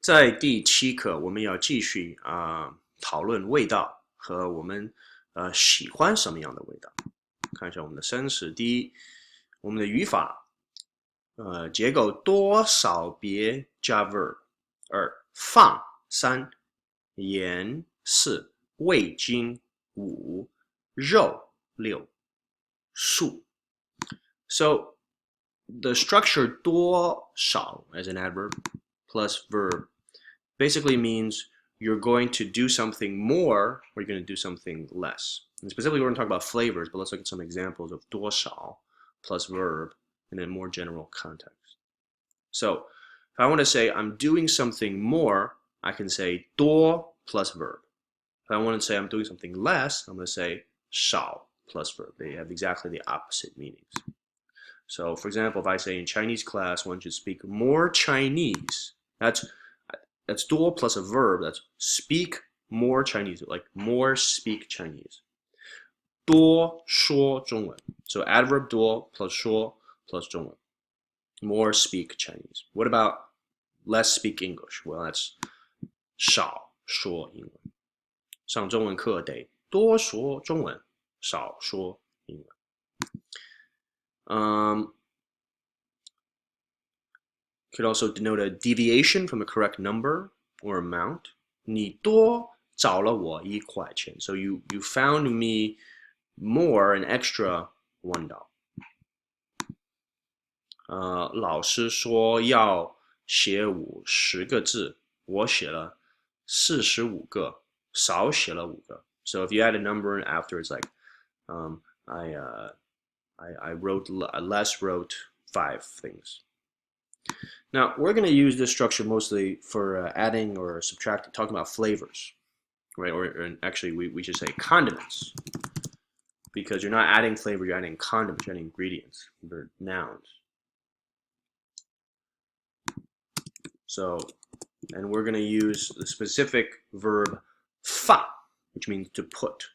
在第7课，我们要继续讨论味道和我们喜欢什么样的味道。看一下我们的生词，第一，我们的语法，结构多少别加 verb， 2放3盐4味精5肉6数。So the structure 多少 as an adverb plus verb basically means you're going to do something more or you're going to do something less. And specifically, we're going to talk about flavors, but let's look at some examples of 多少 plus verb in a more general context. So if I want to say I'm doing something more, I can say 多 plus verb. If I want to say I'm doing something less, I'm going to say 少 plus verb. They have exactly the opposite meanings. So, for example, if I say in Chinese class, one should speak more Chinese. That's 多 plus a verb. That's speak more Chinese, like more speak Chinese. 多说中文. So adverb 多 plus 说 plus 中文. More speak Chinese. What about less speak English? Well, that's 少说英文. 上中文课得多说中文，少说英文。Could also denote a deviation from a correct number or amount. 你多找了我1块钱. So you found me more, an extra $1. 老师说要写50个字，我写了45个，少写了5个. So if you add a number after, it's like I wrote less wrote 5 things. Now we're going to use this structure mostly for adding or subtracting, talking about flavors, right? Or actually, we should say condiments, because you're not adding flavor, you're adding condiments, you're adding ingredients. They're nouns. So, and we're going to use the specific verb 放, which means to put.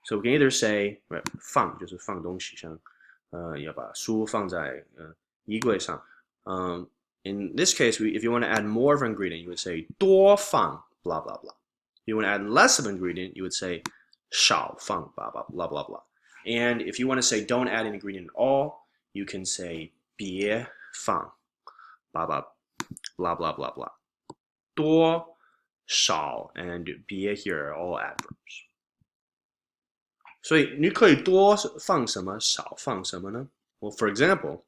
So we can either say 放就是放东西，像要把书放在衣柜上。In this case, if you want to add more of an ingredient, you would say 多放 blah blah blah. If you want to add less of an ingredient, you would say 少放 blah blah blah blah blah. And if you want to say don't add an ingredient at all, you can say 别放 blah blah blah blah blah blah. 多少 and 别 here are all adverbs. 所以你可以多放什么，少放什么呢？ Well, for example,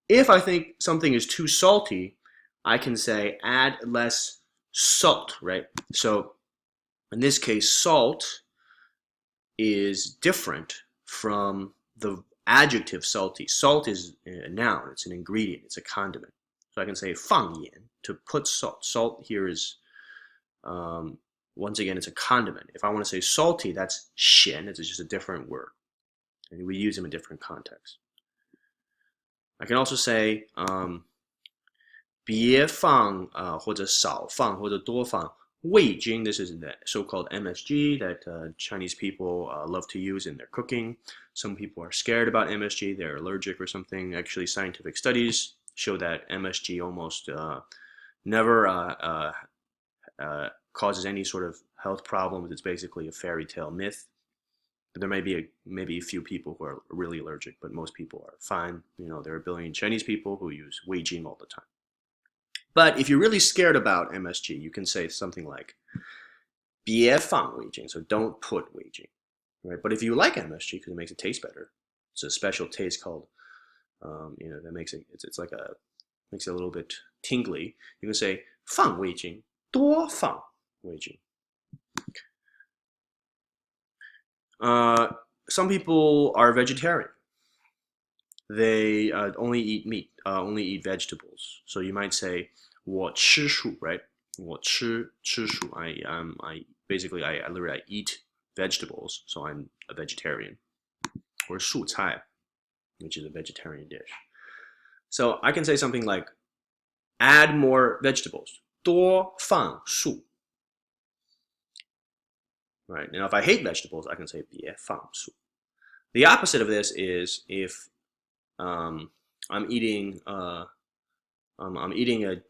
if I think something is too salty, I can say add less salt, right? So in this case, salt is different from the adjective salty. Salt is a noun, it's an ingredient, it's a condiment. So I can say 放盐, to put salt. Salt here is, once again, it's a condiment. If I want to say salty, that's 咸, it's just a different word. And we use them in different contexts. I can also say 别放或者少放或者多放味精. This is the so-called MSG that Chinese people love to use in their cooking. Some people are scared about MSG, they're allergic or something. Actually, scientific studies show that MSG almost never causes any sort of health problems. It's basically a fairy tale myth. But there may be maybe a few people who are really allergic, but most people are fine. You know, there are a billion Chinese people who use Wei Jing all the time. But if you're really scared about MSG, you can say something like 别放味精, so don't put Wei Jing, right? But if you like MSG because it makes it taste better, it's a special taste called, that makes it, it's like makes it a little bit tingly. You can say 放味精, 多放味精. Some people are vegetarian. They only eat meat, only eat vegetables. So you might say 我吃素, right? 我吃素. I basically I literally eat vegetables, so I'm a vegetarian. Or 素菜, which is a vegetarian dish. So I can say something like add more vegetables. 多放素. Right, now if I hate vegetables, I can say 别放素. The opposite of this is if I'm eating a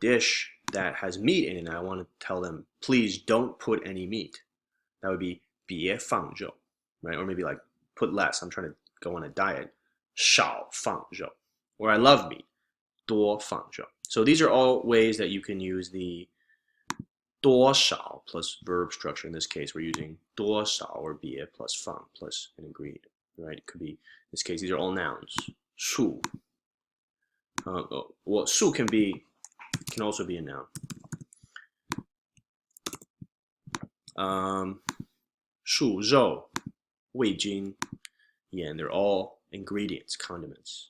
dish that has meat in it, and I want to tell them, please don't put any meat. That would be 别放肉, right? Or maybe like put less. I'm trying to go on a diet. 少放肉. Or I love meat. 多放肉. So these are all ways that you can use the 多少 plus verb structure. In this case, we're using 多少 or 别 plus 放 plus an ingredient, right? It could be, in this case, these are all nouns. 树. Well, 树 can also be a noun. 树肉味精 and they're all ingredients, condiments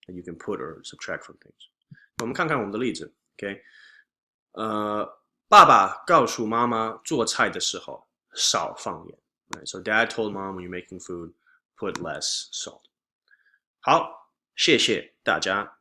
that you can put or subtract from things. 我们看看我们的例子 ，OK？ 爸爸告诉妈妈做菜的时候少放盐 ，right? So Dad told Mom when you're making food, put less salt. 好，谢谢大家。